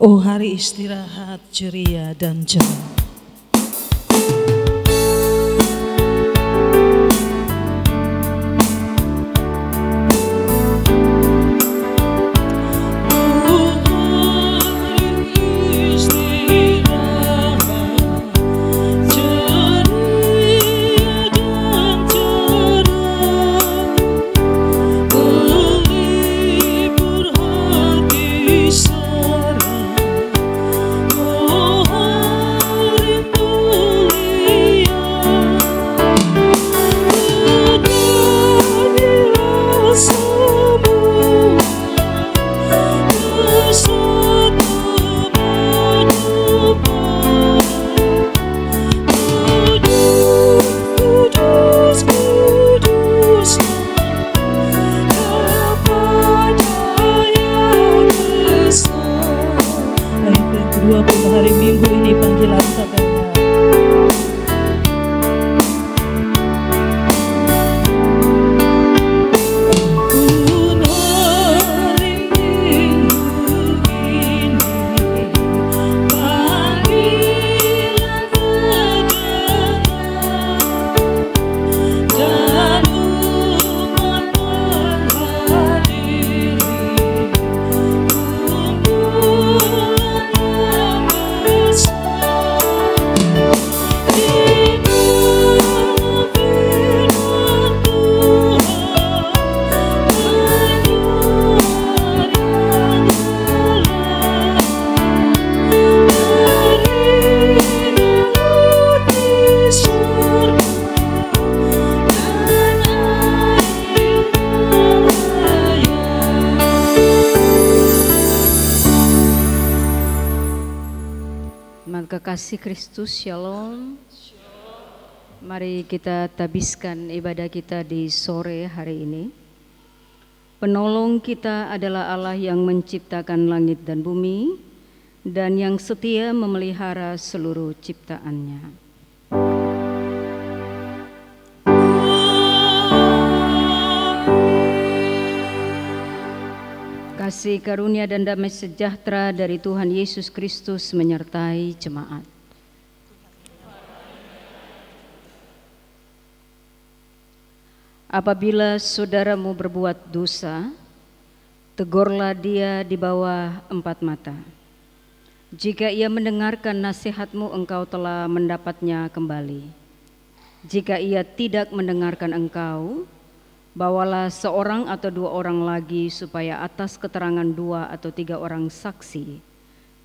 Oh hari istirahat ceria dan cerah. Hari Minggu ini panggilan katanya. Kekasih Kristus, Shalom. Mari kita tabiskan ibadah kita di sore hari ini. Penolong kita adalah Allah yang menciptakan langit dan bumi dan yang setia memelihara seluruh ciptaannya. Kasih karunia dan damai sejahtera dari Tuhan Yesus Kristus menyertai jemaat. Apabila saudaramu berbuat dosa, tegurlah dia di bawah 4 mata. Jika ia mendengarkan nasihatmu, engkau telah mendapatnya kembali. Jika ia tidak mendengarkan engkau, bawalah seorang atau 2 orang lagi supaya atas keterangan 2 atau 3 orang saksi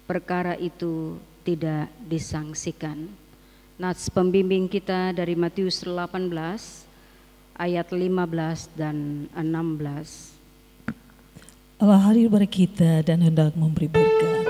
perkara itu tidak disangsikan. Nats pembimbing kita dari Matius 18 ayat 15 dan 16. Allah hadir bagi kita dan hendak memberi berkat.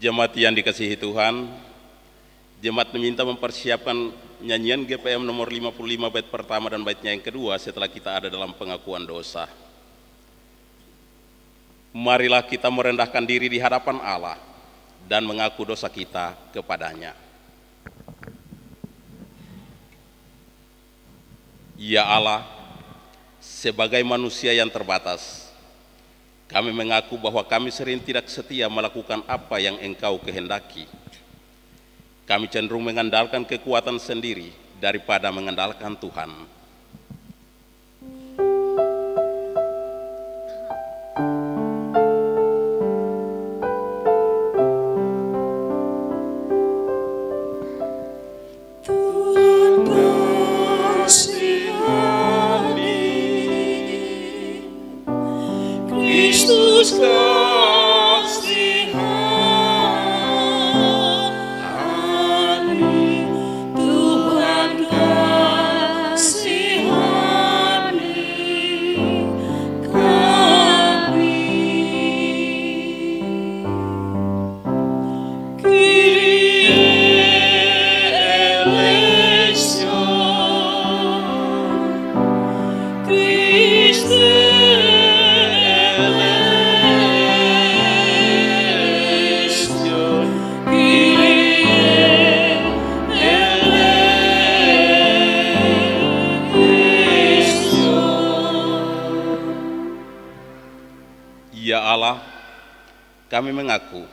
Jemaat yang dikasihi Tuhan, jemaat meminta mempersiapkan nyanyian GPM nomor 55 bait pertama dan baitnya yang kedua setelah kita ada dalam pengakuan dosa. Marilah kita merendahkan diri di hadapan Allah dan mengaku dosa kita kepadanya. Ya Allah, Sebagai manusia yang terbatas, kami mengaku bahwa kami sering tidak setia melakukan apa yang Engkau kehendaki. Kami cenderung mengandalkan kekuatan sendiri daripada mengandalkan Tuhan. Kristus Ya Allah, kami mengaku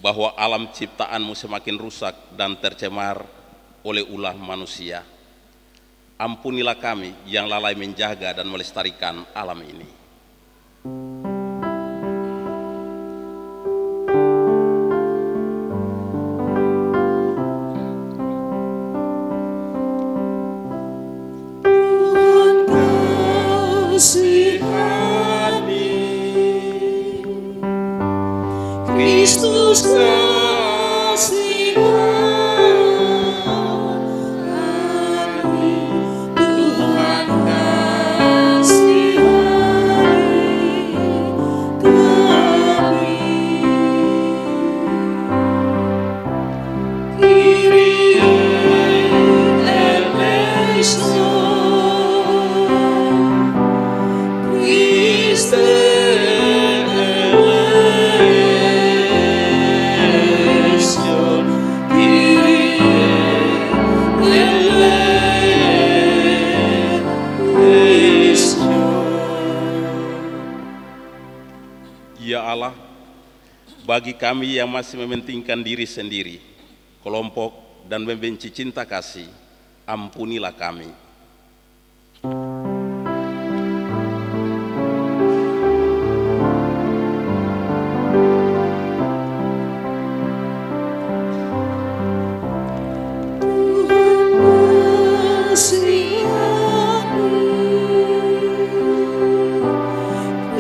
bahwa alam ciptaan-Mu semakin rusak dan tercemar oleh ulah manusia. Ampunilah kami yang lalai menjaga dan melestarikan alam ini. Kristus kasihani, Tuhan kasihani kami. Kyrie eleison, Christe Ya Allah, bagi kami yang masih mementingkan diri sendiri, kelompok, dan membenci cinta kasih, ampunilah kami.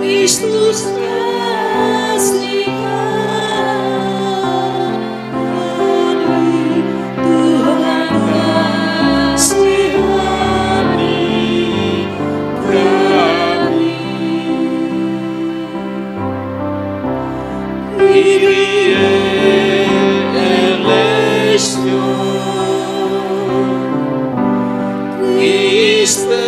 Kristus kasihani, Tuhan kasihani kami. Kyrie eleison, Christe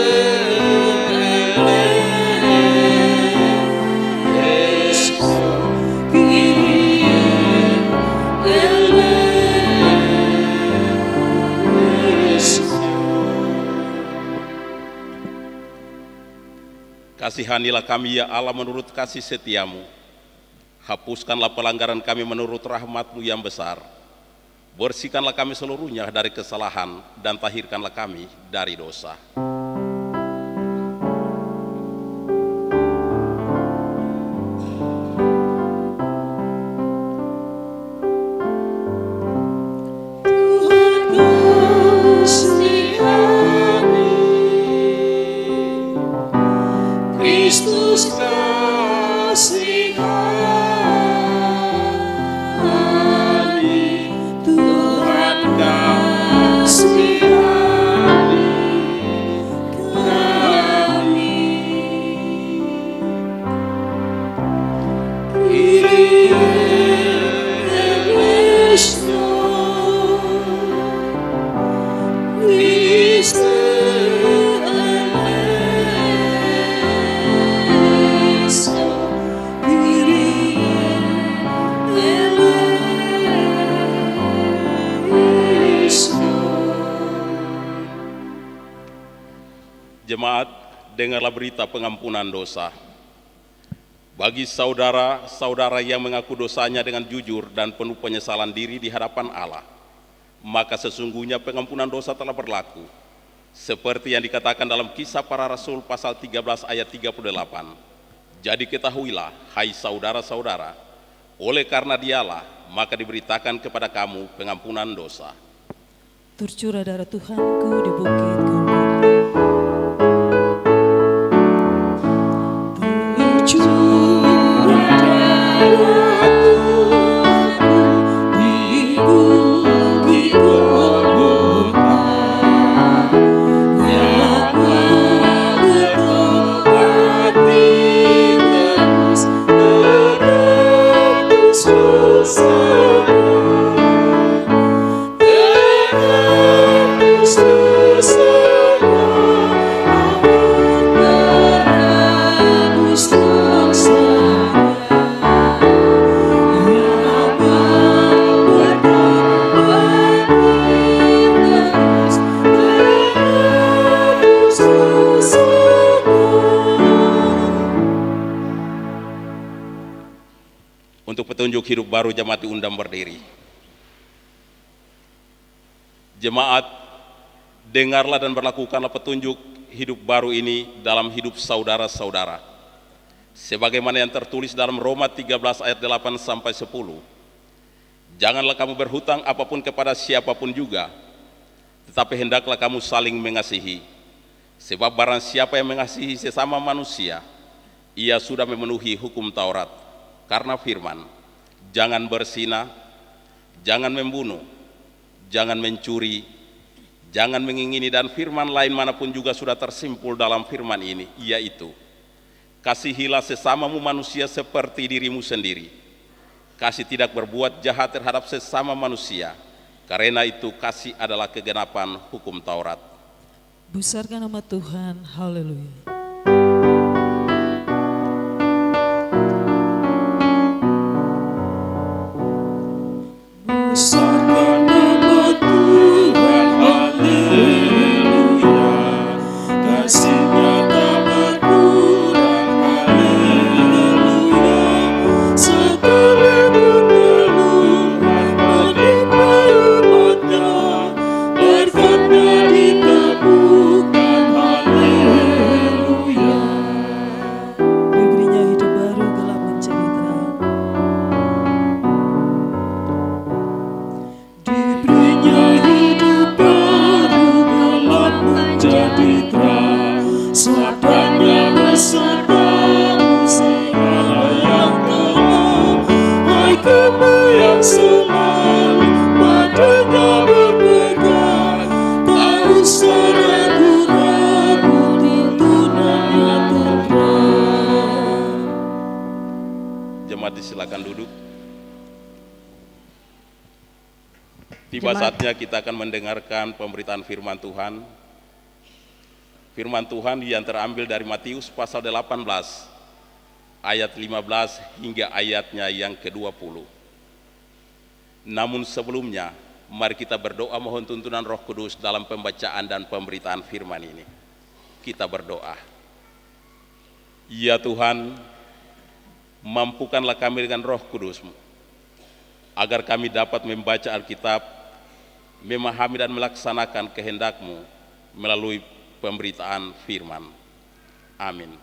Kasihanilah kami ya Allah menurut kasih setia-Mu. Hapuskanlah pelanggaran kami menurut rahmat-Mu yang besar. Bersihkanlah kami seluruhnya dari kesalahan dan tahirkanlah kami dari dosa. Kristus kasihani, Tuhan kasihani dengarlah berita pengampunan dosa. Bagi saudara-saudara yang mengaku dosanya dengan jujur dan penuh penyesalan diri di hadapan Allah, maka sesungguhnya pengampunan dosa telah berlaku. Seperti yang dikatakan dalam Kisah Para Rasul pasal 13 ayat 38. Jadi ketahuilah, hai saudara-saudara, oleh karena Dialah, maka diberitakan kepada kamu pengampunan dosa. Tercurah darah Tuhanku di bukit Golgota. Untuk petunjuk hidup baru jemaat diundang berdiri. Jemaat, dengarlah dan berlakukanlah petunjuk hidup baru ini dalam hidup saudara-saudara. Sebagaimana yang tertulis dalam Roma 13 ayat 8 sampai 10. Janganlah kamu berhutang apapun kepada siapapun juga, tetapi hendaklah kamu saling mengasihi. Sebab barang siapa yang mengasihi sesama manusia, ia sudah memenuhi hukum Taurat. Karena firman, jangan berzina, jangan membunuh, jangan mencuri, jangan mengingini, dan firman lain manapun juga sudah tersimpul dalam firman ini, yaitu kasihilah sesamamu manusia seperti dirimu sendiri. Kasih tidak berbuat jahat terhadap sesama manusia, karena itu kasih adalah kegenapan hukum Taurat. Besarkan nama Tuhan, haleluya. Besarkan nama Tuhan, haleluya. Kasih-Nya tak berkurang, haleluya. Sekalipun keluhan menimpa umat-Nya, berkat-Nya ditemukan, haleluya. Diberinya hidup baru gelap menjadi terang. Diberinya hidup baru gelap menjadi terang. Sabdanya bersabda, segala yang gelap, hai kamu yang selalu padanya berpegang, tak usah ragu-ragu, tuntunannya terang. Jemaat disilakan duduk. Tiba Jemaat. saatnya kita akan mendengarkan pemberitaan firman Tuhan. Firman Tuhan yang terambil dari Matius pasal 18 ayat 15 hingga ayatnya yang ke-20. Namun sebelumnya, mari kita berdoa mohon tuntunan Roh Kudus dalam pembacaan dan pemberitaan firman ini. Kita berdoa. Ya Tuhan, mampukanlah kami dengan Roh Kudus-Mu, agar kami dapat membaca Alkitab, memahami dan melaksanakan kehendak-Mu melalui pemberitaan firman. Amin.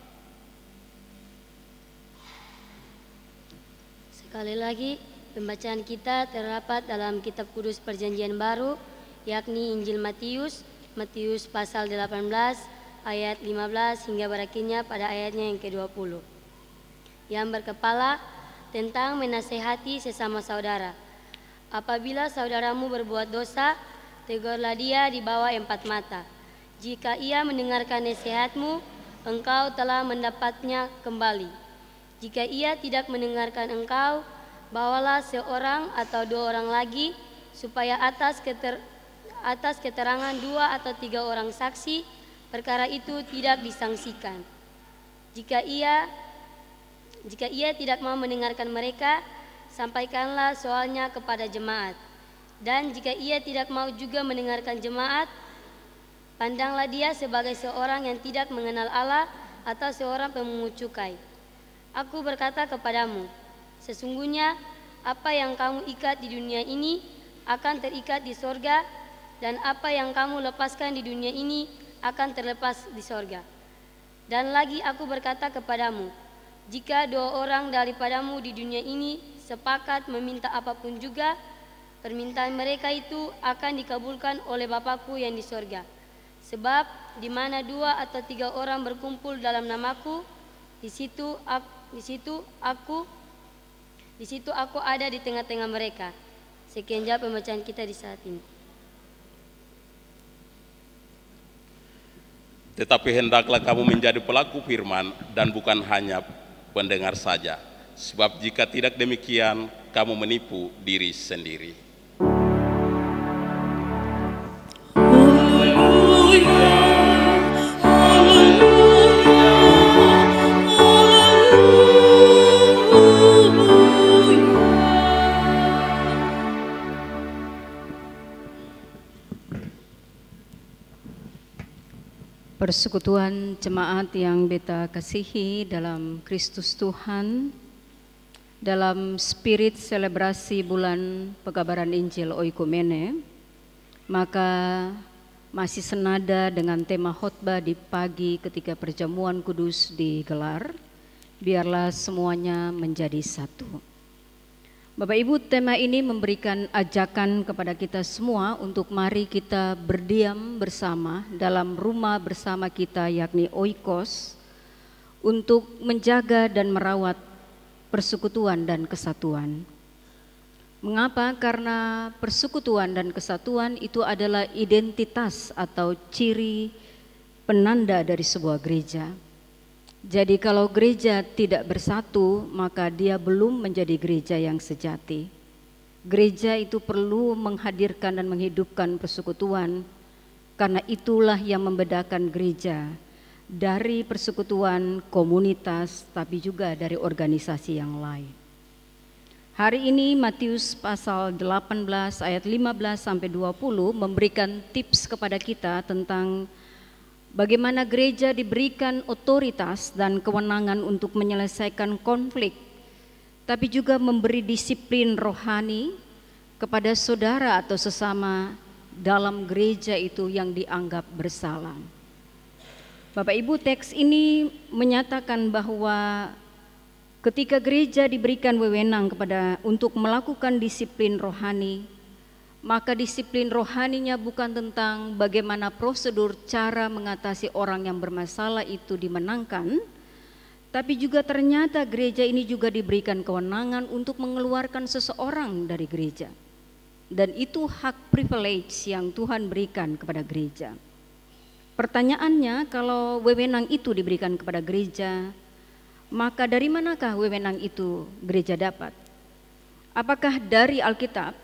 Sekali lagi, pembacaan kita terdapat dalam Kitab Kudus Perjanjian Baru, yakni Injil Matius, Matius pasal 18 ayat 15 hingga berakhirnya pada ayatnya yang ke-20. Yang berkepala tentang menasehati sesama saudara. Apabila saudaramu berbuat dosa, tegurlah dia di bawah 4 mata. Jika ia mendengarkan nasihatmu, engkau telah mendapatnya kembali. Jika ia tidak mendengarkan engkau, bawalah seorang atau 2 orang lagi, supaya atas keterangan 2 atau 3 orang saksi, perkara itu tidak disangsikan. Jika ia tidak mau mendengarkan mereka, sampaikanlah soalnya kepada jemaat. Dan jika ia tidak mau juga mendengarkan jemaat, Pandanglah dia sebagai seorang yang tidak mengenal Allah atau seorang pemungut cukai. Aku berkata kepadamu, sesungguhnya apa yang kamu ikat di dunia ini akan terikat di sorga, dan apa yang kamu lepaskan di dunia ini akan terlepas di sorga. Dan lagi aku berkata kepadamu, jika 2 orang daripadamu di dunia ini sepakat meminta apapun juga, permintaan mereka itu akan dikabulkan oleh Bapakku yang di sorga. Sebab di mana 2 atau 3 orang berkumpul dalam namaku, di situ aku ada di tengah-tengah mereka. Sekian jawab pembacaan kita di saat ini. Tetapi hendaklah kamu menjadi pelaku firman dan bukan hanya pendengar saja. Sebab jika tidak demikian, kamu menipu diri sendiri. Persekutuan jemaat yang beta kasihi dalam Kristus Tuhan, dalam spirit selebrasi bulan pekabaran Injil Oikumene, maka masih senada dengan tema khotbah di pagi ketika perjamuan kudus digelar, biarlah semuanya menjadi satu. Bapak Ibu, tema ini memberikan ajakan kepada kita semua untuk mari kita berdiam bersama dalam rumah bersama kita, yakni oikos, untuk menjaga dan merawat persekutuan dan kesatuan. Mengapa? Karena persekutuan dan kesatuan itu adalah identitas atau ciri penanda dari sebuah gereja. Jadi kalau gereja tidak bersatu, maka dia belum menjadi gereja yang sejati. Gereja itu perlu menghadirkan dan menghidupkan persekutuan, karena itulah yang membedakan gereja dari persekutuan komunitas, tapi juga dari organisasi yang lain. Hari ini Matius pasal 18 ayat 15 sampai 20 memberikan tips kepada kita tentang bagaimana gereja diberikan otoritas dan kewenangan untuk menyelesaikan konflik, tapi juga memberi disiplin rohani kepada saudara atau sesama dalam gereja itu yang dianggap bersalah. Bapak Ibu, teks ini menyatakan bahwa ketika gereja diberikan wewenang untuk melakukan disiplin rohani, maka disiplin rohaninya bukan tentang bagaimana prosedur cara mengatasi orang yang bermasalah itu dimenangkan, tapi juga ternyata gereja ini juga diberikan kewenangan untuk mengeluarkan seseorang dari gereja. Dan itu hak privilege yang Tuhan berikan kepada gereja. Pertanyaannya, kalau wewenang itu diberikan kepada gereja, maka dari manakah wewenang itu gereja dapat? Apakah dari Alkitab?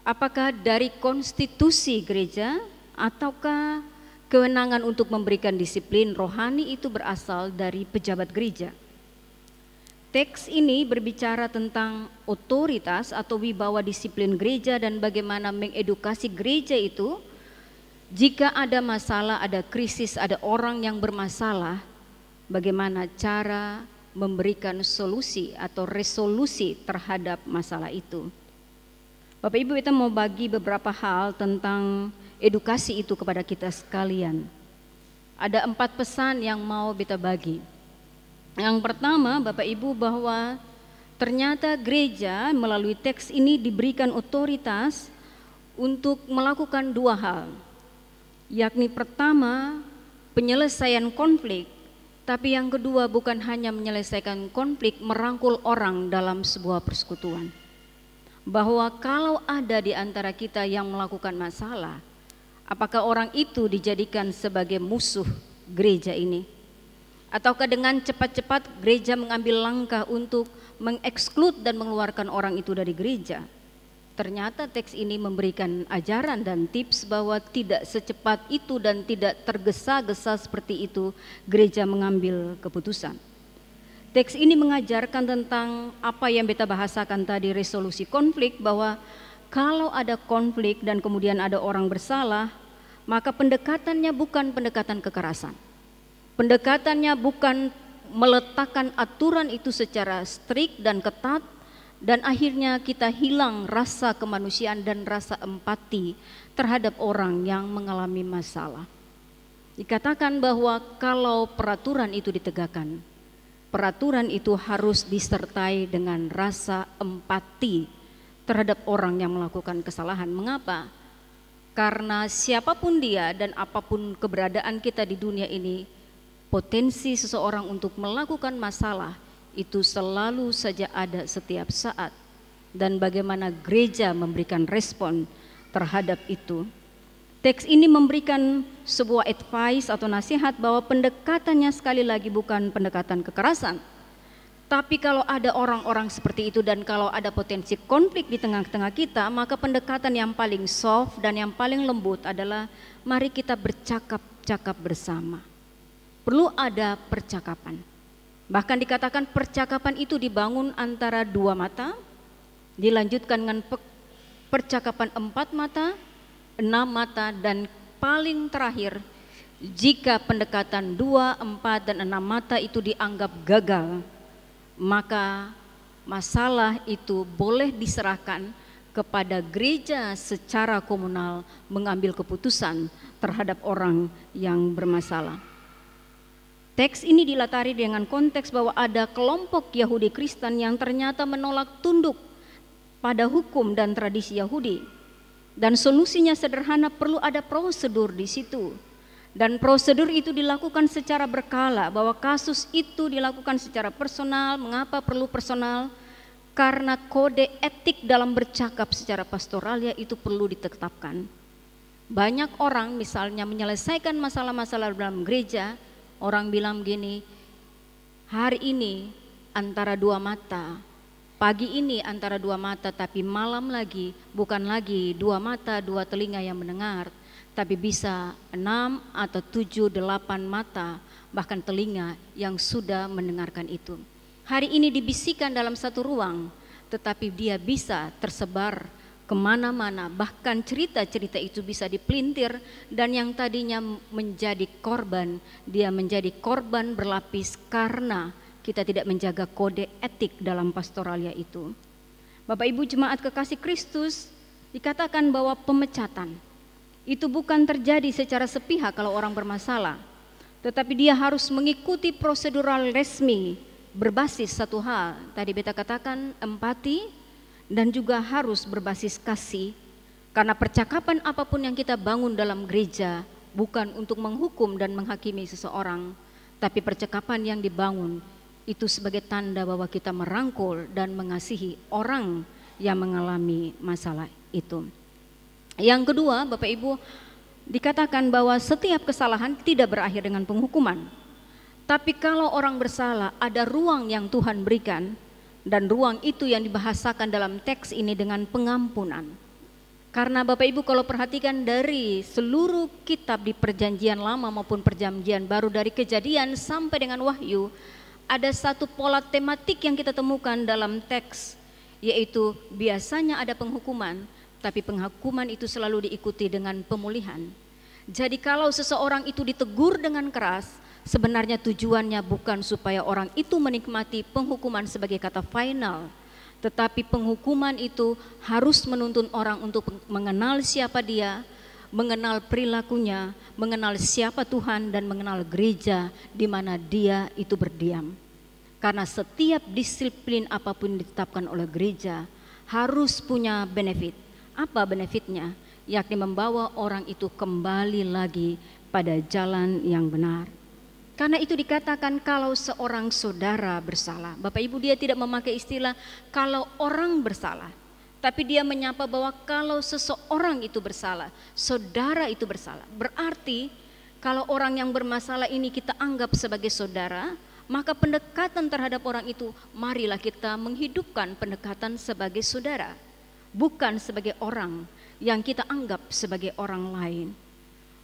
Apakah dari konstitusi gereja, ataukah kewenangan untuk memberikan disiplin rohani itu berasal dari pejabat gereja? Teks ini berbicara tentang otoritas atau wibawa disiplin gereja dan bagaimana mengedukasi gereja itu. Jika ada masalah, ada krisis, ada orang yang bermasalah, bagaimana cara memberikan solusi atau resolusi terhadap masalah itu. Bapak Ibu, kita mau bagi beberapa hal tentang edukasi itu kepada kita sekalian. Ada 4 pesan yang mau kita bagi. Yang pertama, Bapak Ibu, bahwa ternyata gereja melalui teks ini diberikan otoritas untuk melakukan 2 hal. Yakni pertama, penyelesaian konflik, tapi yang kedua bukan hanya menyelesaikan konflik, merangkul orang dalam sebuah persekutuan. Bahwa kalau ada di antara kita yang melakukan masalah, apakah orang itu dijadikan sebagai musuh gereja ini? Ataukah dengan cepat-cepat gereja mengambil langkah untuk mengeksklud dan mengeluarkan orang itu dari gereja? Ternyata teks ini memberikan ajaran dan tips bahwa tidak secepat itu dan tidak tergesa-gesa seperti itu gereja mengambil keputusan. Teks ini mengajarkan tentang apa yang beta bahasakan tadi, resolusi konflik, bahwa kalau ada konflik dan kemudian ada orang bersalah, maka pendekatannya bukan pendekatan kekerasan. Pendekatannya bukan meletakkan aturan itu secara strict dan ketat, dan akhirnya kita hilang rasa kemanusiaan dan rasa empati terhadap orang yang mengalami masalah. Dikatakan bahwa kalau peraturan itu ditegakkan, peraturan itu harus disertai dengan rasa empati terhadap orang yang melakukan kesalahan. Mengapa? Karena siapapun dia dan apapun keberadaan kita di dunia ini, potensi seseorang untuk melakukan masalah itu selalu saja ada setiap saat. Dan bagaimana gereja memberikan respon terhadap itu. Teks ini memberikan sebuah advice atau nasihat bahwa pendekatannya sekali lagi bukan pendekatan kekerasan. Tapi kalau ada orang-orang seperti itu dan kalau ada potensi konflik di tengah-tengah kita, maka pendekatan yang paling soft dan yang paling lembut adalah mari kita bercakap-cakap bersama. Perlu ada percakapan. Bahkan dikatakan percakapan itu dibangun antara dua mata, dilanjutkan dengan percakapan 4 mata, 6 mata, dan paling terakhir jika pendekatan 2, 4, dan 6 mata itu dianggap gagal, maka masalah itu boleh diserahkan kepada gereja secara komunal mengambil keputusan terhadap orang yang bermasalah. Teks ini dilatari dengan konteks bahwa ada kelompok Yahudi Kristen yang ternyata menolak tunduk pada hukum dan tradisi Yahudi. Dan solusinya sederhana, perlu ada prosedur di situ. Dan prosedur itu dilakukan secara berkala, bahwa kasus itu dilakukan secara personal. Mengapa perlu personal? Karena kode etik dalam bercakap secara pastoralnya itu perlu ditetapkan. Banyak orang misalnya menyelesaikan masalah-masalah dalam gereja, orang bilang gini, hari ini antara dua mata, pagi ini antara dua mata, tapi malam lagi bukan lagi dua mata, dua telinga yang mendengar, tapi bisa 6 atau 7, 8 mata, bahkan telinga yang sudah mendengarkan itu. Hari ini dibisikkan dalam satu ruang, tetapi dia bisa tersebar kemana-mana, bahkan cerita-cerita itu bisa dipelintir, dan yang tadinya menjadi korban, dia menjadi korban berlapis karena kita tidak menjaga kode etik dalam pastoralnya itu. Bapak Ibu jemaat kekasih Kristus, dikatakan bahwa pemecatan itu bukan terjadi secara sepihak kalau orang bermasalah, tetapi dia harus mengikuti prosedural resmi berbasis satu hal, tadi beta katakan empati, dan juga harus berbasis kasih. Karena percakapan apapun yang kita bangun dalam gereja bukan untuk menghukum dan menghakimi seseorang, tapi percakapan yang dibangun itu sebagai tanda bahwa kita merangkul dan mengasihi orang yang mengalami masalah itu. Yang kedua, Bapak Ibu, dikatakan bahwa setiap kesalahan tidak berakhir dengan penghukuman. Tapi kalau orang bersalah, ada ruang yang Tuhan berikan, dan ruang itu yang dibahasakan dalam teks ini dengan pengampunan. Karena Bapak Ibu kalau perhatikan dari seluruh kitab di perjanjian lama maupun perjanjian baru, dari Kejadian sampai dengan Wahyu, ada satu pola tematik yang kita temukan dalam teks, yaitu biasanya ada penghukuman, tapi penghukuman itu selalu diikuti dengan pemulihan. Jadi kalau seseorang itu ditegur dengan keras, sebenarnya tujuannya bukan supaya orang itu menikmati penghukuman sebagai kata final, tetapi penghukuman itu harus menuntun orang untuk mengenal siapa dia, mengenal perilakunya, mengenal siapa Tuhan, dan mengenal gereja di mana dia itu berdiam. Karena setiap disiplin apapun ditetapkan oleh gereja harus punya benefit. Apa benefitnya? Yakni membawa orang itu kembali lagi pada jalan yang benar. Karena itu dikatakan kalau seorang saudara bersalah, Bapak Ibu, dia tidak memakai istilah kalau orang bersalah, tapi dia menyapa bahwa kalau seseorang itu bersalah, saudara itu bersalah. Berarti kalau orang yang bermasalah ini kita anggap sebagai saudara, maka pendekatan terhadap orang itu, marilah kita menghidupkan pendekatan sebagai saudara, bukan sebagai orang yang kita anggap sebagai orang lain.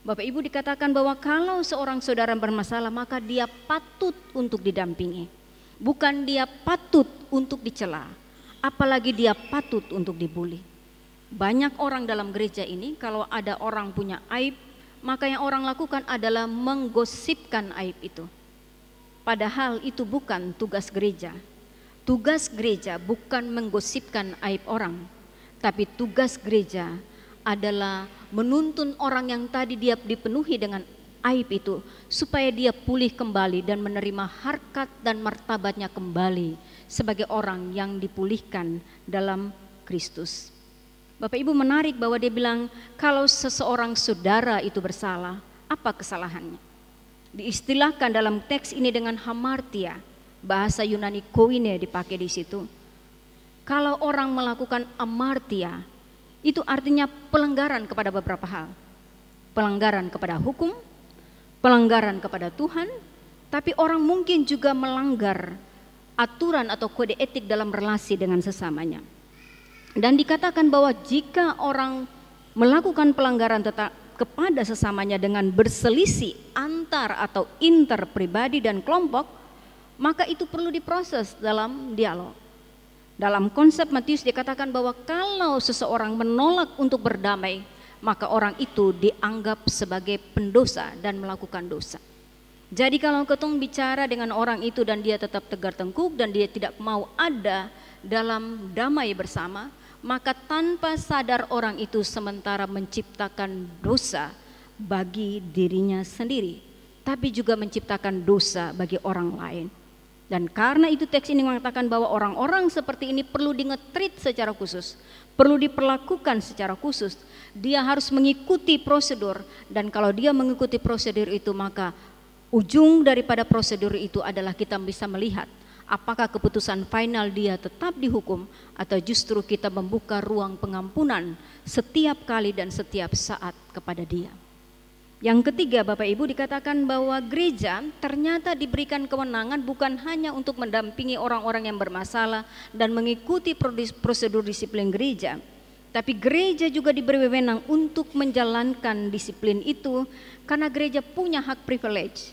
Bapak Ibu, dikatakan bahwa kalau seorang saudara bermasalah, maka dia patut untuk didampingi, bukan dia patut untuk dicela, apalagi dia patut untuk dibully. Banyak orang dalam gereja ini kalau ada orang punya aib, maka yang orang lakukan adalah menggosipkan aib itu. Padahal itu bukan tugas gereja. Tugas gereja bukan menggosipkan aib orang, tapi tugas gereja adalah menuntun orang yang tadi dia dipenuhi dengan aib itu supaya dia pulih kembali dan menerima harkat dan martabatnya kembali sebagai orang yang dipulihkan dalam Kristus. Bapak Ibu, menarik bahwa dia bilang kalau seseorang saudara itu bersalah, apa kesalahannya? Diistilahkan dalam teks ini dengan hamartia, bahasa Yunani koine dipakai di situ. Kalau orang melakukan amartia, itu artinya pelanggaran kepada beberapa hal. Pelanggaran kepada hukum, pelanggaran kepada Tuhan, tapi orang mungkin juga melanggar aturan atau kode etik dalam relasi dengan sesamanya. Dan dikatakan bahwa jika orang melakukan pelanggaran tetap kepada sesamanya dengan berselisih antar atau inter pribadi dan kelompok, maka itu perlu diproses dalam dialog. Dalam konsep Matius dikatakan bahwa kalau seseorang menolak untuk berdamai, maka orang itu dianggap sebagai pendosa dan melakukan dosa. Jadi kalau ketong bicara dengan orang itu dan dia tetap tegar tengkuk dan dia tidak mau ada dalam damai bersama, maka tanpa sadar orang itu sementara menciptakan dosa bagi dirinya sendiri, tapi juga menciptakan dosa bagi orang lain. Dan karena itu teks ini mengatakan bahwa orang-orang seperti ini perlu di-treat secara khusus, perlu diperlakukan secara khusus. Dia harus mengikuti prosedur, dan kalau dia mengikuti prosedur itu, maka ujung daripada prosedur itu adalah kita bisa melihat apakah keputusan final dia tetap dihukum atau justru kita membuka ruang pengampunan setiap kali dan setiap saat kepada dia. Yang ketiga, Bapak Ibu, dikatakan bahwa gereja ternyata diberikan kewenangan bukan hanya untuk mendampingi orang-orang yang bermasalah dan mengikuti prosedur disiplin gereja, tapi gereja juga diberi wewenang untuk menjalankan disiplin itu karena gereja punya hak privilege,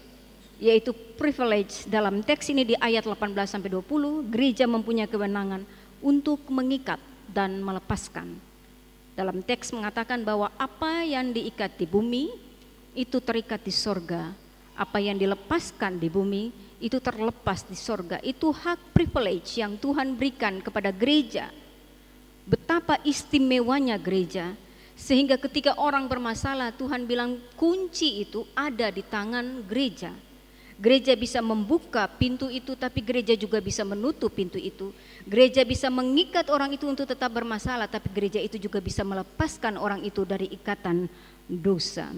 yaitu privilege dalam teks ini di ayat 18-20, gereja mempunyai kewenangan untuk mengikat dan melepaskan. Dalam teks mengatakan bahwa apa yang diikat di bumi itu terikat di sorga, apa yang dilepaskan di bumi itu terlepas di sorga. Itu hak privilege yang Tuhan berikan kepada gereja. Betapa istimewanya gereja, sehingga ketika orang bermasalah Tuhan bilang kunci itu ada di tangan gereja. Gereja bisa membuka pintu itu, tapi gereja juga bisa menutup pintu itu. Gereja bisa mengikat orang itu untuk tetap bermasalah, tapi gereja itu juga bisa melepaskan orang itu dari ikatan dosa.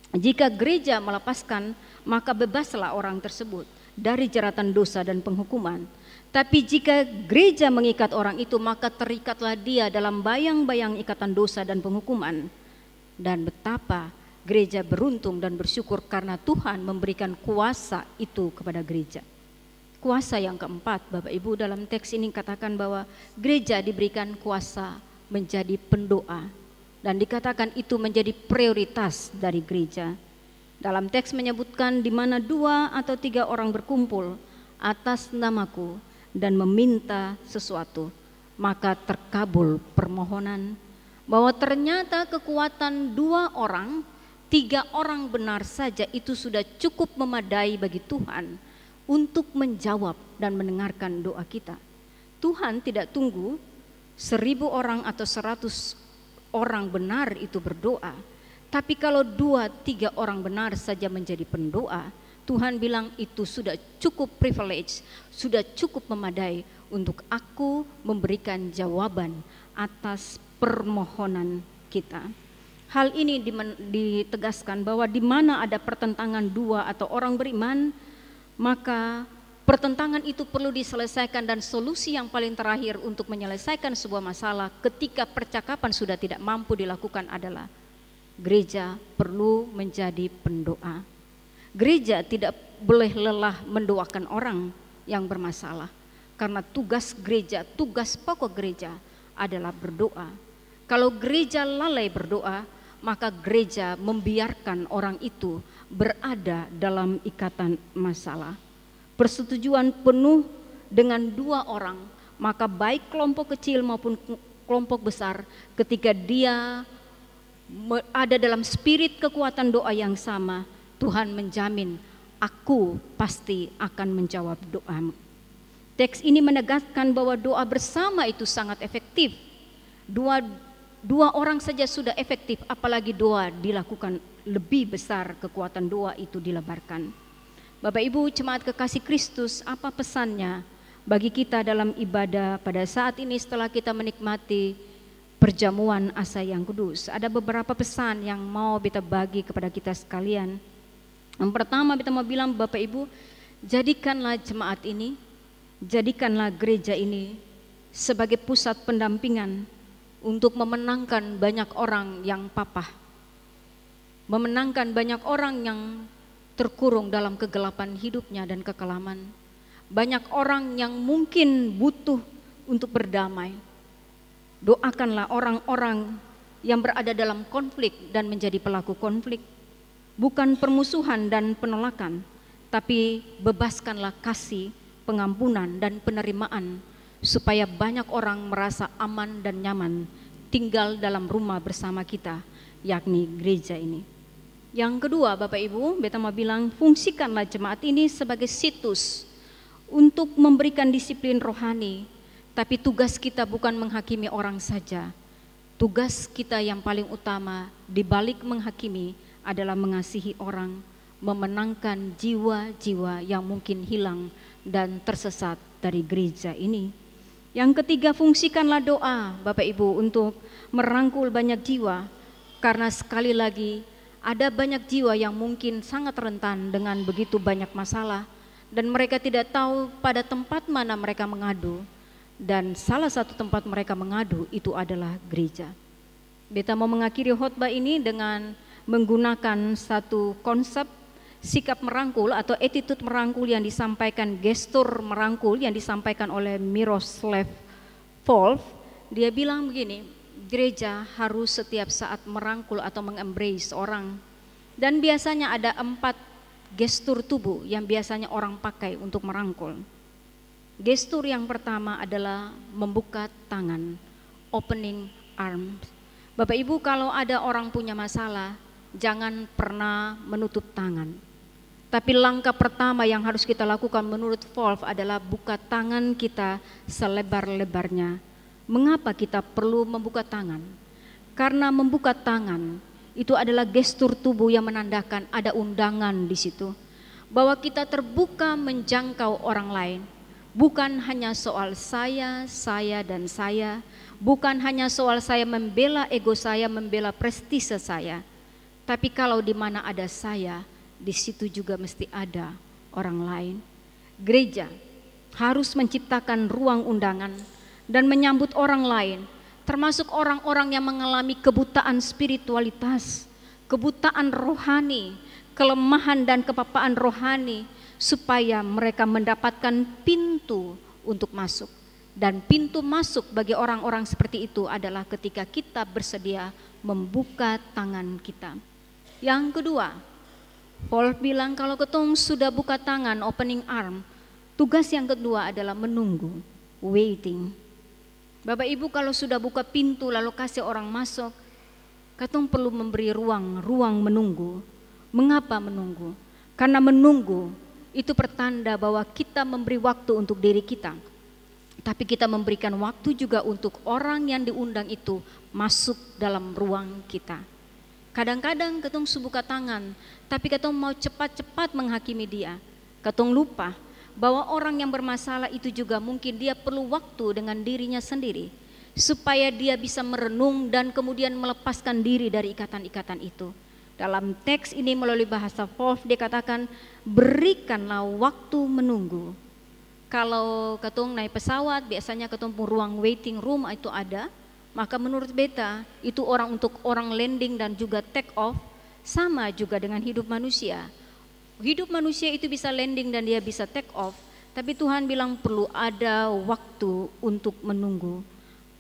Jika gereja melepaskan, maka bebaslah orang tersebut dari jeratan dosa dan penghukuman. Tapi jika gereja mengikat orang itu, maka terikatlah dia dalam bayang-bayang ikatan dosa dan penghukuman. Dan betapa gereja beruntung dan bersyukur karena Tuhan memberikan kuasa itu kepada gereja. Kuasa yang keempat, Bapak Ibu, dalam teks ini katakan bahwa gereja diberikan kuasa menjadi pendoa. Dan dikatakan itu menjadi prioritas dari gereja. Dalam teks menyebutkan di mana 2 atau 3 orang berkumpul atas namaku dan meminta sesuatu, maka terkabul permohonan. Bahwa ternyata kekuatan 2 orang, 3 orang benar saja itu sudah cukup memadai bagi Tuhan untuk menjawab dan mendengarkan doa kita. Tuhan tidak tunggu 1000 orang atau 100 orang benar itu berdoa, tapi kalau 2-3 orang benar saja menjadi pendoa, Tuhan bilang itu sudah cukup privilege, sudah cukup memadai untuk aku memberikan jawaban atas permohonan kita. Hal ini ditegaskan bahwa di mana ada pertentangan 2 atau orang beriman, maka pertentangan itu perlu diselesaikan, dan solusi yang paling terakhir untuk menyelesaikan sebuah masalah ketika percakapan sudah tidak mampu dilakukan adalah gereja perlu menjadi pendoa. Gereja tidak boleh lelah mendoakan orang yang bermasalah, karena tugas gereja, tugas pokok gereja adalah berdoa. Kalau gereja lalai berdoa, maka gereja membiarkan orang itu berada dalam ikatan masalah. Persetujuan penuh dengan 2 orang, maka baik kelompok kecil maupun kelompok besar, ketika dia ada dalam spirit kekuatan doa yang sama, Tuhan menjamin aku pasti akan menjawab doamu. Teks ini menegaskan bahwa doa bersama itu sangat efektif. Dua orang saja sudah efektif, apalagi doa dilakukan lebih besar, kekuatan doa itu dilebarkan. Bapak Ibu jemaat kekasih Kristus, apa pesannya bagi kita dalam ibadah pada saat ini setelah kita menikmati perjamuan asa yang kudus? Ada beberapa pesan yang mau kita bagi kepada kita sekalian. Yang pertama kita mau bilang, Bapak Ibu, jadikanlah jemaat ini, jadikanlah gereja ini sebagai pusat pendampingan untuk memenangkan banyak orang yang papah, memenangkan banyak orang yang terkurung dalam kegelapan hidupnya dan kekelaman. Banyak orang yang mungkin butuh untuk berdamai. Doakanlah orang-orang yang berada dalam konflik dan menjadi pelaku konflik. Bukan permusuhan dan penolakan, tapi bebaskanlah kasih, pengampunan dan penerimaan, supaya banyak orang merasa aman dan nyaman tinggal dalam rumah bersama kita, yakni gereja ini. Yang kedua, Bapak Ibu, beta mau bilang, fungsikanlah jemaat ini sebagai situs untuk memberikan disiplin rohani. Tapi tugas kita bukan menghakimi orang saja. Tugas kita yang paling utama di balik menghakimi adalah mengasihi orang, memenangkan jiwa-jiwa yang mungkin hilang dan tersesat dari gereja ini. Yang ketiga, fungsikanlah doa, Bapak Ibu, untuk merangkul banyak jiwa. Karena sekali lagi, ada banyak jiwa yang mungkin sangat rentan dengan begitu banyak masalah, dan mereka tidak tahu pada tempat mana mereka mengadu. Dan salah satu tempat mereka mengadu itu adalah gereja. Beta mau mengakhiri khotbah ini dengan menggunakan satu konsep sikap merangkul atau attitude merangkul yang disampaikan, gestur merangkul yang disampaikan oleh Miroslav Volf. Dia bilang begini, gereja harus setiap saat merangkul atau mengembrace orang. Dan biasanya ada 4 gestur tubuh yang biasanya orang pakai untuk merangkul. Gestur yang pertama adalah membuka tangan, opening arms. Bapak Ibu, kalau ada orang punya masalah, jangan pernah menutup tangan. Tapi langkah pertama yang harus kita lakukan menurut Volf adalah buka tangan kita selebar-lebarnya. Mengapa kita perlu membuka tangan? Karena membuka tangan itu adalah gestur tubuh yang menandakan ada undangan di situ. Bahwa kita terbuka menjangkau orang lain. Bukan hanya soal saya dan saya, bukan hanya soal saya membela ego saya, membela prestise saya. Tapi kalau di mana ada saya, di situ juga mesti ada orang lain. Gereja harus menciptakan ruang undangan dan menyambut orang lain, termasuk orang-orang yang mengalami kebutaan spiritualitas, kebutaan rohani, kelemahan dan kepapaan rohani, supaya mereka mendapatkan pintu untuk masuk. Dan pintu masuk bagi orang-orang seperti itu adalah ketika kita bersedia membuka tangan kita. Yang kedua, Paul bilang kalau ketong sudah buka tangan, opening arm, tugas yang kedua adalah menunggu, waiting. Bapak Ibu, kalau sudah buka pintu lalu kasih orang masuk, ketong perlu memberi ruang menunggu. Mengapa menunggu? Karena menunggu itu pertanda bahwa kita memberi waktu untuk diri kita, tapi kita memberikan waktu juga untuk orang yang diundang itu masuk dalam ruang kita. Kadang-kadang ketong buka tangan, tapi ketong mau cepat-cepat menghakimi dia. Ketong lupa bahwa orang yang bermasalah itu juga mungkin dia perlu waktu dengan dirinya sendiri, supaya dia bisa merenung dan kemudian melepaskan diri dari ikatan-ikatan itu. Dalam teks ini melalui bahasa Volf dikatakan berikanlah waktu menunggu. Kalau ketong naik pesawat biasanya ketong ruang waiting room itu ada, maka menurut beta itu untuk orang landing dan juga take off. Sama juga dengan hidup manusia. Hidup manusia itu bisa landing dan dia bisa take off, tapi Tuhan bilang perlu ada waktu untuk menunggu.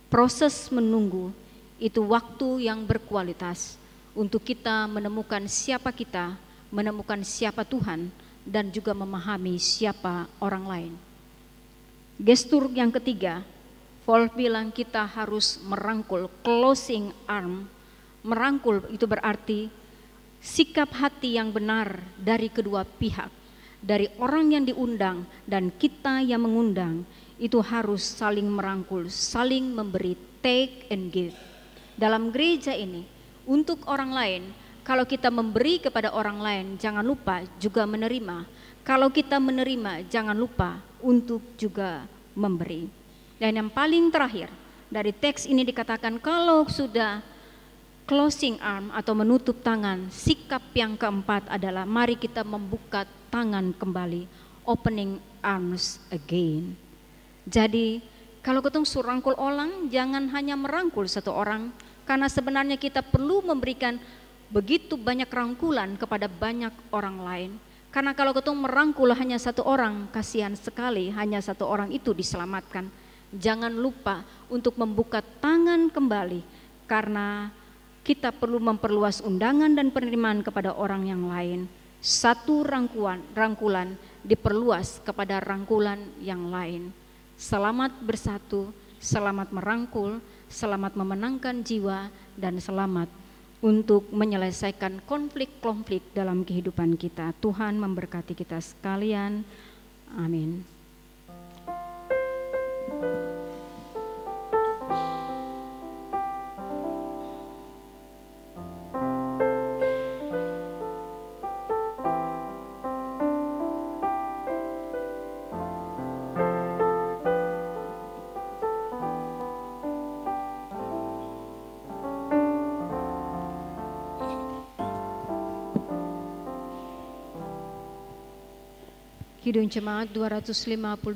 Proses menunggu itu waktu yang berkualitas untuk kita menemukan siapa kita, menemukan siapa Tuhan, dan juga memahami siapa orang lain. Gestur yang ketiga, Paul bilang kita harus merangkul, closing arm, Merangkul itu berarti sikap hati yang benar dari kedua pihak, dari orang yang diundang dan kita yang mengundang, itu harus saling merangkul, saling memberi, take and give. Dalam gereja ini, untuk orang lain, kalau kita memberi kepada orang lain, jangan lupa juga menerima. Kalau kita menerima, jangan lupa untuk juga memberi. Dan yang paling terakhir, dari teks ini dikatakan kalau sudah closing arm atau menutup tangan, sikap yang keempat adalah mari kita membuka tangan kembali, opening arms again. Jadi kalau ketemu suruh rangkul orang, jangan hanya merangkul satu orang, karena sebenarnya kita perlu memberikan begitu banyak rangkulan kepada banyak orang lain. Karena kalau ketemu merangkul hanya satu orang, kasihan sekali hanya satu orang itu diselamatkan. Jangan lupa untuk membuka tangan kembali, karena kita perlu memperluas undangan dan penerimaan kepada orang yang lain. Satu rangkulan diperluas kepada rangkulan yang lain. Selamat bersatu, selamat merangkul, selamat memenangkan jiwa, dan selamat untuk menyelesaikan konflik-konflik dalam kehidupan kita. Tuhan memberkati kita sekalian. Amin. Kidung Jemaat 258,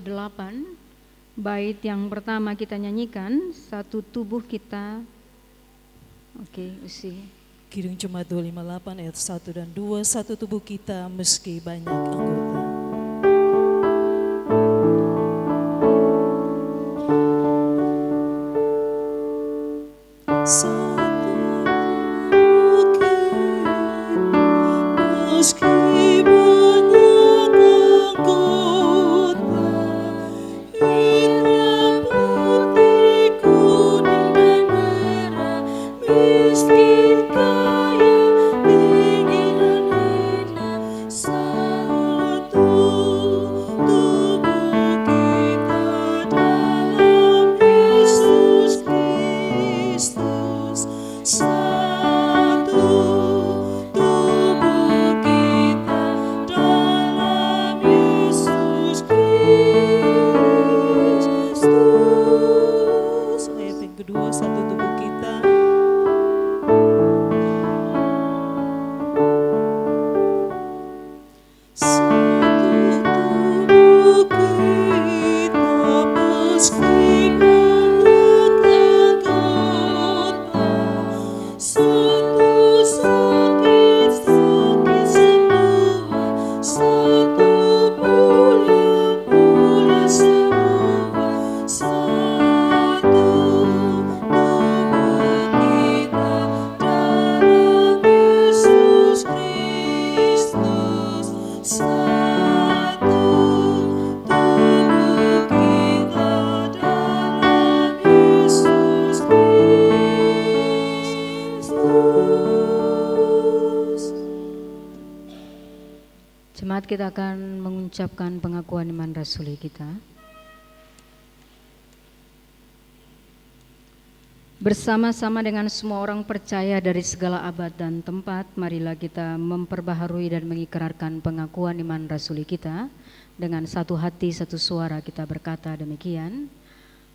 bait yang pertama kita nyanyikan, satu tubuh kita. Oke, usi. Kidung Jemaat 258 ayat 1 dan 2, satu tubuh kita meski banyak anggota. Jemaat, kita akan mengucapkan pengakuan iman rasuli kita. Bersama-sama dengan semua orang percaya dari segala abad dan tempat, marilah kita memperbaharui dan mengikrarkan pengakuan iman rasuli kita. Dengan satu hati, satu suara kita berkata demikian.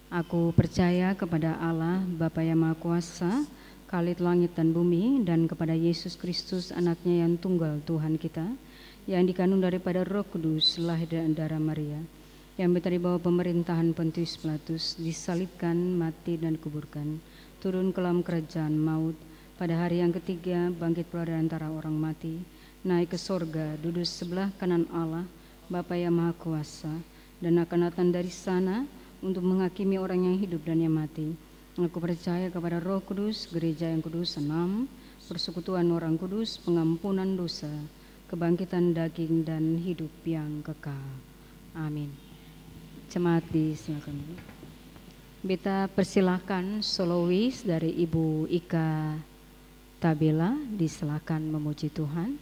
Aku percaya kepada Allah, Bapa yang Maha Kuasa, Khalid langit dan bumi, dan kepada Yesus Kristus, anaknya yang tunggal Tuhan kita, yang dikandung daripada Roh Kudus, lahir dari darah Maria, yang di bawah pemerintahan Pontius Pilatus, disalibkan, mati dan kuburkan, turun ke dalam kerajaan maut, pada hari yang ketiga bangkit keluar dari antara orang mati, naik ke sorga, duduk sebelah kanan Allah, Bapa yang Maha Kuasa, dan akan datang dari sana untuk menghakimi orang yang hidup dan yang mati. Aku percaya kepada Roh Kudus, gereja yang kudus, enam, persekutuan orang kudus, pengampunan dosa, kebangkitan daging dan hidup yang kekal. Amin. Jemaat disilakan. Kita persilahkan solois dari Ibu Ika Tabela, disilakan memuji Tuhan.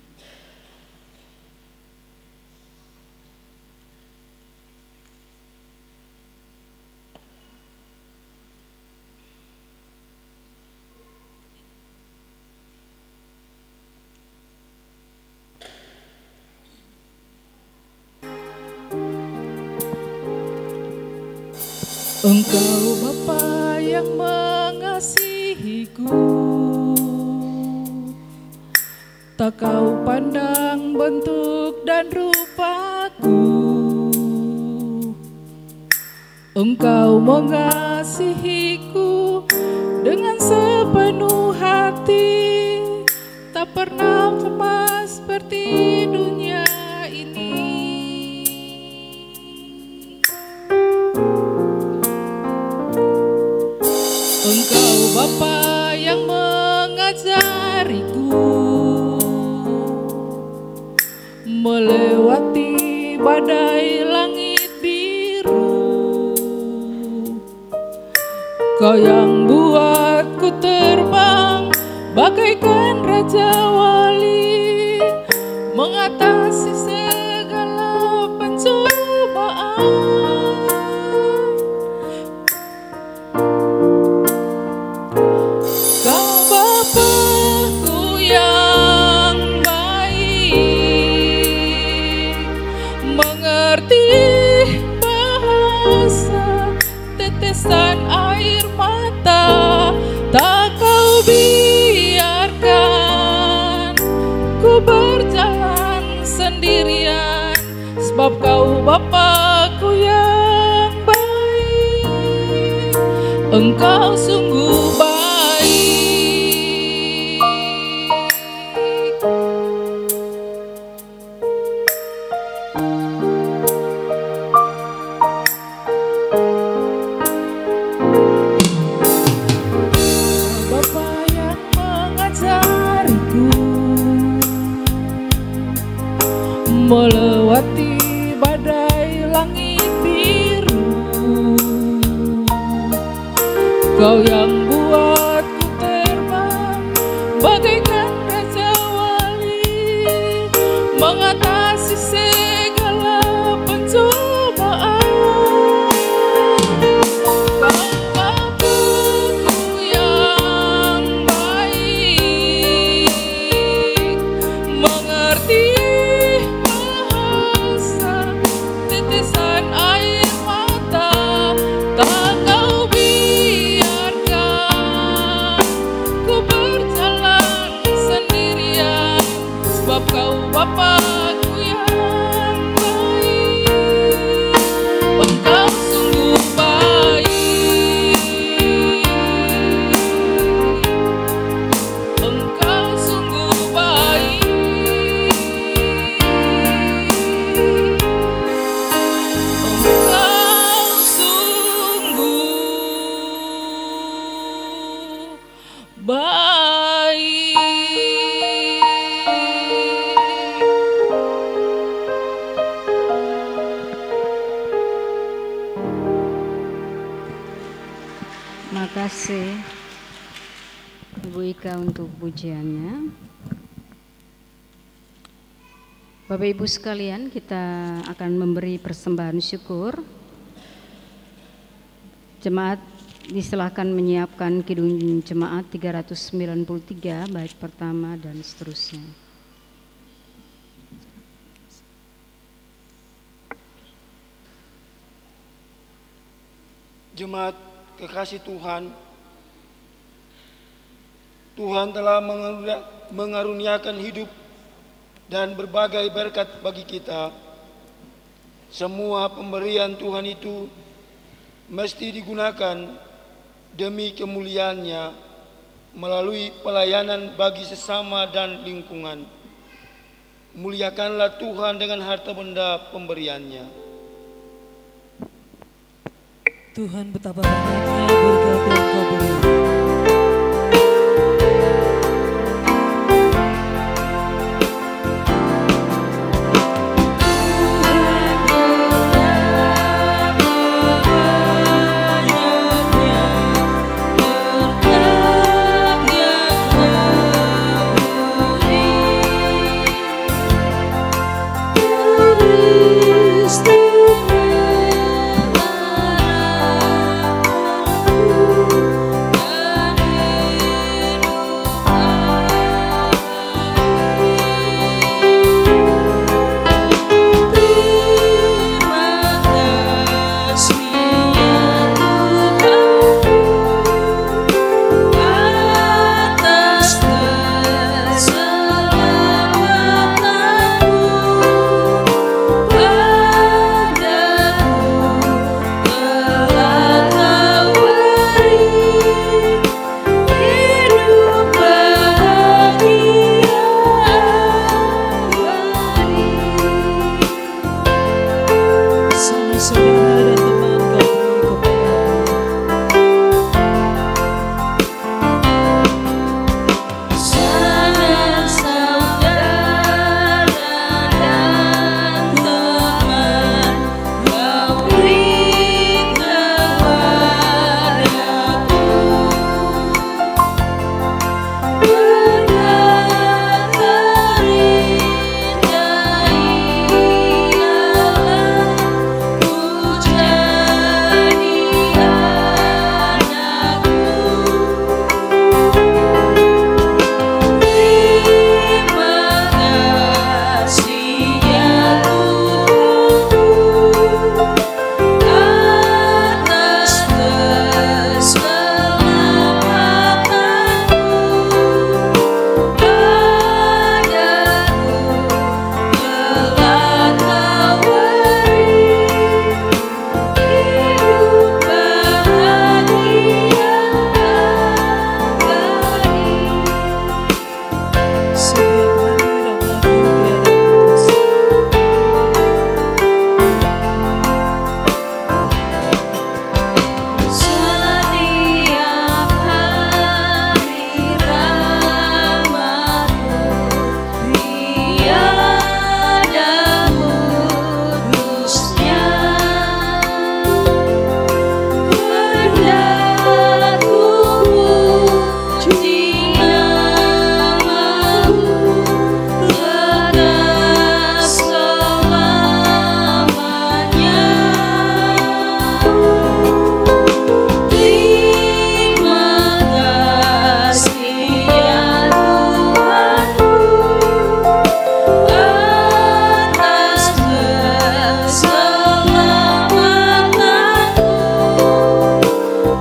Engkau Bapa yang mengasihiku, tak kau pandang bentuk dan rupaku. Engkau mengasihiku dengan sepenuh hati, tak pernah cemas seperti dunia ini. Engkau Bapa yang mengajariku melewati badai langit biru. Kau yang buatku terbang bagaikan raja wali, mengatasi segala pencobaan. Tetesan air mata tak kau biarkan ku berjalan sendirian, sebab kau Bapa-Ku yang baik. Engkau sungguh baik. Melewati badai langit biru, Kau yang buatku terbang bagaikan raja wali, mengatasi segala pencobaan. Bapa-Ku yang baik, Engkau sungguh baik, Engkau sungguh baik, Engkau sungguh baik. Terima kasih Ibu Ika untuk pujiannya. Bapak Ibu sekalian, kita akan memberi persembahan syukur. Jemaat disilahkan menyiapkan kidung jemaat 393 bait pertama dan seterusnya. Jemaat kekasih Tuhan, Tuhan telah mengaruniakan hidup dan berbagai berkat bagi kita. Semua pemberian Tuhan itu mesti digunakan demi kemuliaan-Nya melalui pelayanan bagi sesama dan lingkungan. Muliakanlah Tuhan dengan harta benda pemberian-Nya. Tuhan betapa banyaknya berkat yang Kau beri. saudara dan teman kau beri kepada Saudara dan teman kau beri kepadaku. Berkat terindah ialah ku jadi anakmu. Terima kasih ya Tuhan atas keselamatanmu. Padaku telah Kau beri hidup bahagia abadi. setiap hari rahmat-Mu tiada putus. Setiap hari rahmat-Mu tiada putusnya. Hendak ku puji nama-Mu tetap selamanya. Terima kasih ya Tuhanku atas keselamatanmu.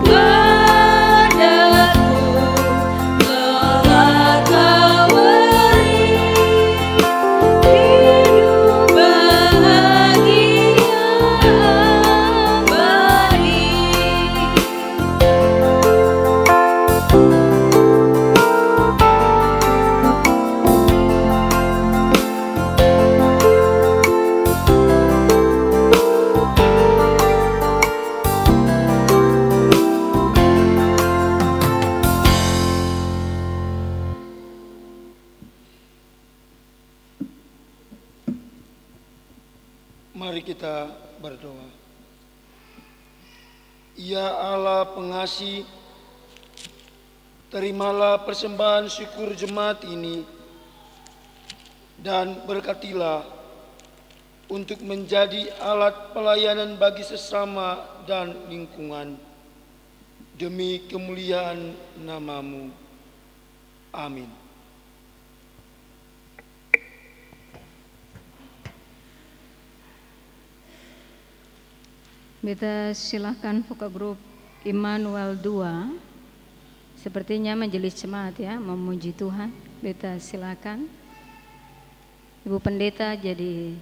Padaku telah Kau beri hidup bahagia abadi. Mari kita berdoa. Ya Allah pengasih, terimalah persembahan syukur jemaat ini dan berkatilah untuk menjadi alat pelayanan bagi sesama dan lingkungan. Demi kemuliaan nama-Mu. Amin. Beta silahkan buka grup Immanuel 2. Sepertinya majelis jemaat ya memuji Tuhan. Beta silakan. Ibu pendeta jadi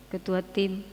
ketua tim.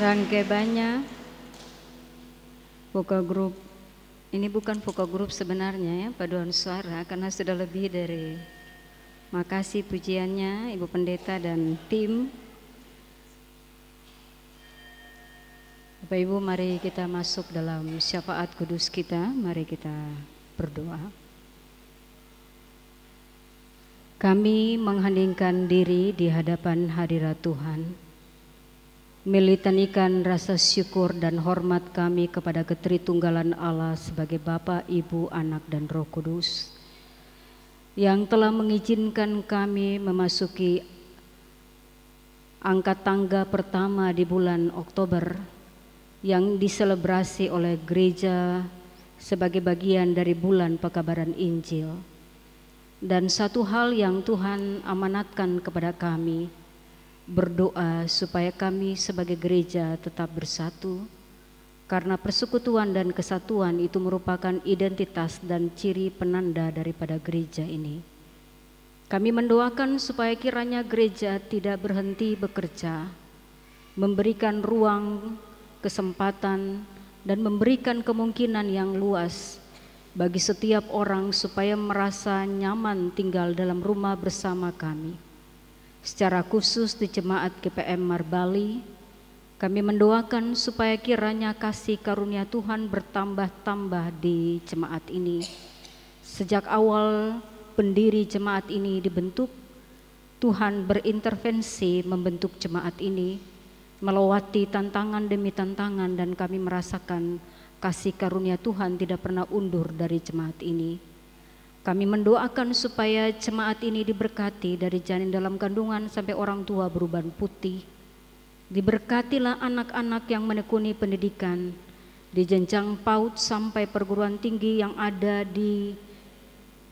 Rangkai banyak vokal grup. Ini bukan vokal grup sebenarnya ya, paduan suara, karena sudah lebih dari. Makasih pujiannya Ibu Pendeta dan tim. Bapak Ibu, mari kita masuk dalam syafaat kudus kita. Mari kita berdoa. Kami mengheningkan diri di hadapan hadirat Tuhan, melitanikan rasa syukur dan hormat kami kepada ketritunggalan Allah sebagai Bapa, Ibu, Anak, dan Roh Kudus, yang telah mengizinkan kami memasuki angkat tangga pertama di bulan Oktober yang diselebrasi oleh gereja sebagai bagian dari bulan pekabaran Injil. Dan satu hal yang Tuhan amanatkan kepada kami, berdoa supaya kami sebagai gereja tetap bersatu, karena persekutuan dan kesatuan itu merupakan identitas dan ciri penanda daripada gereja ini. Kami mendoakan supaya kiranya gereja tidak berhenti bekerja, memberikan ruang, kesempatan, dan memberikan kemungkinan yang luas bagi setiap orang supaya merasa nyaman tinggal dalam rumah bersama kami. Secara khusus di Jemaat GPM Marbali, kami mendoakan supaya kiranya kasih karunia Tuhan bertambah-tambah di jemaat ini. Sejak awal pendiri jemaat ini dibentuk, Tuhan berintervensi membentuk jemaat ini, melewati tantangan demi tantangan, dan kami merasakan kasih karunia Tuhan tidak pernah undur dari jemaat ini. Kami mendoakan supaya jemaat ini diberkati dari janin dalam kandungan sampai orang tua beruban putih. Diberkatilah anak-anak yang menekuni pendidikan di jenjang PAUD sampai perguruan tinggi yang ada di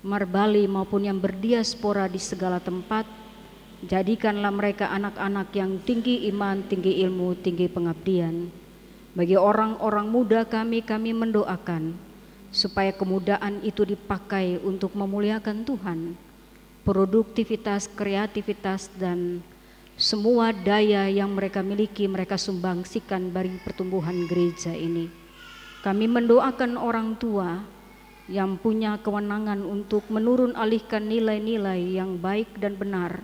Marbali maupun yang berdiaspora di segala tempat. Jadikanlah mereka anak-anak yang tinggi iman, tinggi ilmu, tinggi pengabdian. Bagi orang-orang muda kami mendoakan supaya kemudaan itu dipakai untuk memuliakan Tuhan. Produktivitas, kreativitas, dan semua daya yang mereka miliki mereka sumbangsikan bagi pertumbuhan gereja ini. Kami mendoakan orang tua yang punya kewenangan untuk menurun alihkan nilai-nilai yang baik dan benar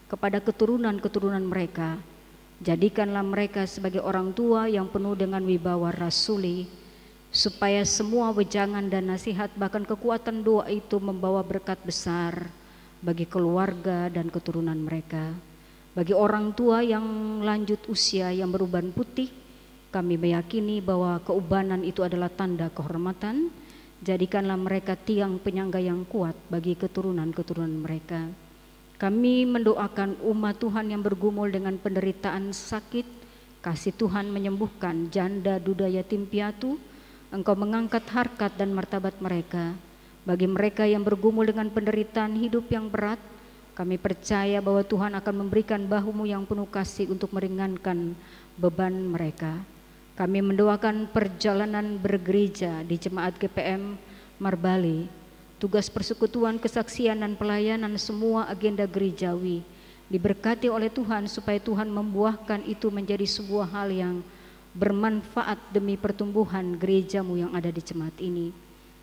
kepada keturunan-keturunan mereka. Jadikanlah mereka sebagai orang tua yang penuh dengan wibawa rasuli, supaya semua wejangan dan nasihat bahkan kekuatan doa itu membawa berkat besar bagi keluarga dan keturunan mereka. Bagi orang tua yang lanjut usia yang beruban putih, kami meyakini bahwa keubanan itu adalah tanda kehormatan. Jadikanlah mereka tiang penyangga yang kuat bagi keturunan-keturunan mereka. Kami mendoakan umat Tuhan yang bergumul dengan penderitaan sakit, kasih Tuhan menyembuhkan janda, duda, yatim piatu. Engkau mengangkat harkat dan martabat mereka. Bagi mereka yang bergumul dengan penderitaan hidup yang berat, kami percaya bahwa Tuhan akan memberikan bahu-Mu yang penuh kasih untuk meringankan beban mereka. Kami mendoakan perjalanan bergereja di Jemaat GPM Marbali, tugas persekutuan, kesaksian, dan pelayanan semua agenda gerejawi diberkati oleh Tuhan supaya Tuhan membuahkan itu menjadi sebuah hal yang bermanfaat demi pertumbuhan gereja-Mu yang ada di jemaat ini.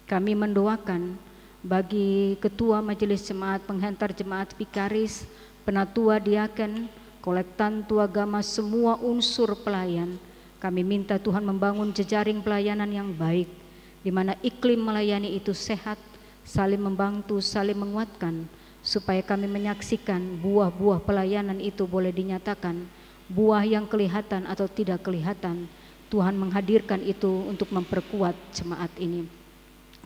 Kami mendoakan bagi ketua majelis jemaat, penghantar jemaat, vikaris, penatua, diaken, kolektan, tuagama, semua unsur pelayan. Kami minta Tuhan membangun jejaring pelayanan yang baik, di mana iklim melayani itu sehat, saling membantu, saling menguatkan, supaya kami menyaksikan buah-buah pelayanan itu boleh dinyatakan, buah yang kelihatan atau tidak kelihatan. Tuhan menghadirkan itu untuk memperkuat jemaat ini.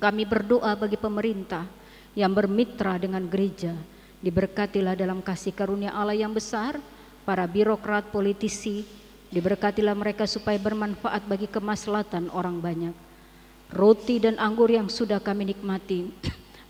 Kami berdoa bagi pemerintah yang bermitra dengan gereja, diberkatilah dalam kasih karunia Allah yang besar. Para birokrat, politisi, diberkatilah mereka supaya bermanfaat bagi kemaslahatan orang banyak. Roti dan anggur yang sudah kami nikmati,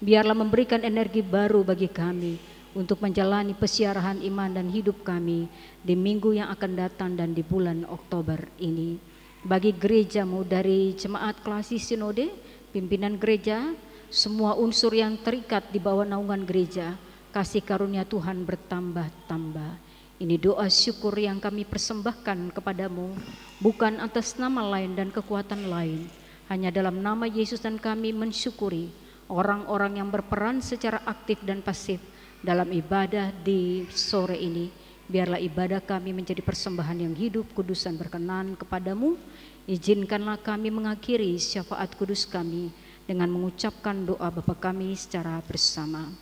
biarlah memberikan energi baru bagi kami untuk menjalani pesiarahan iman dan hidup kami di minggu yang akan datang dan di bulan Oktober ini. Bagi gereja-Mu dari jemaat klasik sinode, pimpinan gereja, semua unsur yang terikat di bawah naungan gereja, kasih karunia Tuhan bertambah-tambah. Ini doa syukur yang kami persembahkan kepadamu, bukan atas nama lain dan kekuatan lain, hanya dalam nama Yesus, dan kami mensyukuri orang-orang yang berperan secara aktif dan pasif dalam ibadah di sore ini. Biarlah ibadah kami menjadi persembahan yang hidup, kudus dan berkenan kepadamu. Izinkanlah kami mengakhiri syafaat kudus kami dengan mengucapkan doa Bapa kami secara bersama.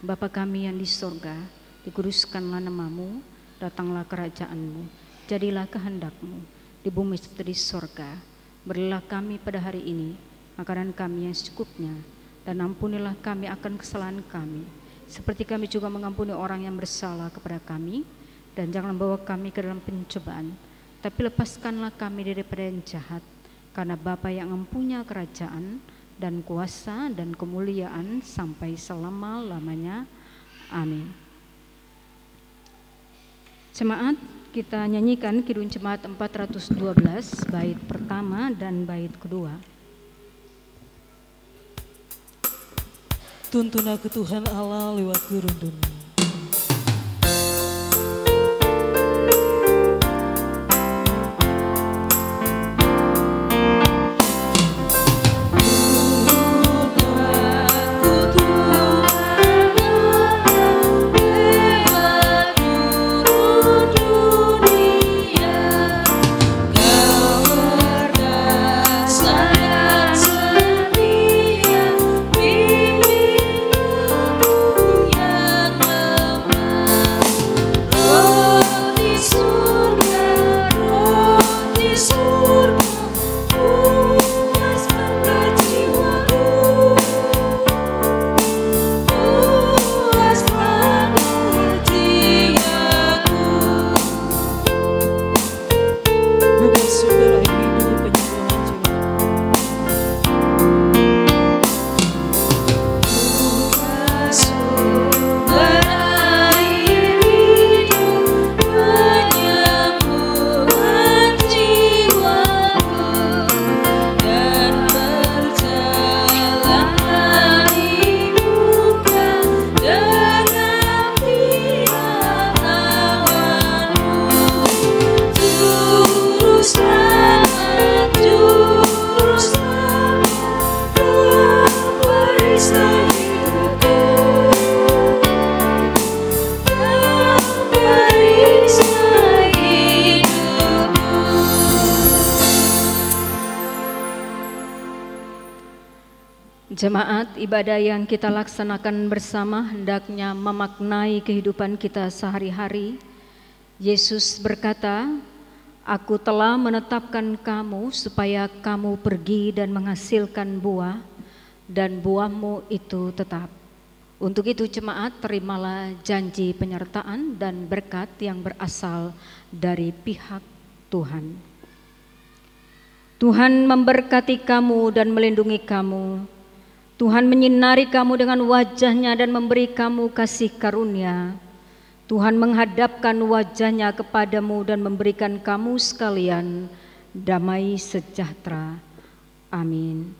Bapa kami yang di sorga, dikuduskanlah namamu, datanglah kerajaanmu, jadilah kehendakmu di bumi seperti di sorga. Berilah kami pada hari ini makanan kami yang secukupnya, dan ampunilah kami akan kesalahan kami, seperti kami juga mengampuni orang yang bersalah kepada kami. Dan jangan bawa kami ke dalam pencobaan, tapi lepaskanlah kami daripada yang jahat, karena Bapa yang mempunyai kerajaan dan kuasa dan kemuliaan sampai selama-lamanya. Amin. Jemaat, kita nyanyikan Kidung Jemaat 412 bait pertama dan bait kedua. Tuntun aku Tuhan Allah lewat gurun dunia. Jemaat, ibadah yang kita laksanakan bersama hendaknya memaknai kehidupan kita sehari-hari. Yesus berkata, "Aku telah menetapkan kamu supaya kamu pergi dan menghasilkan buah, dan buahmu itu tetap." Untuk itu jemaat, terimalah janji penyertaan dan berkat yang berasal dari pihak Tuhan. Tuhan memberkati kamu dan melindungi kamu. Tuhan menyinari kamu dengan wajah-Nya dan memberi kamu kasih karunia. Tuhan menghadapkan wajah-Nya kepadamu dan memberikan kamu sekalian damai sejahtera. Amin.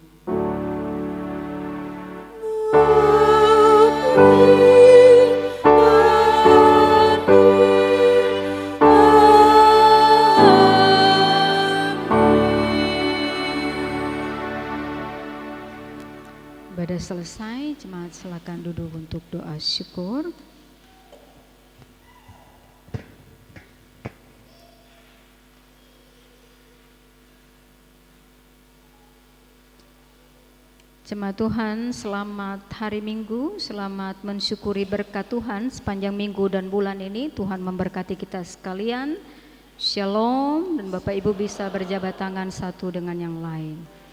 Ibadah selesai, jemaat silakan duduk untuk doa syukur. Jemaat Tuhan, selamat hari Minggu, selamat mensyukuri berkat Tuhan sepanjang minggu dan bulan ini. Tuhan memberkati kita sekalian. Shalom, dan Bapak Ibu bisa berjabat tangan satu dengan yang lain.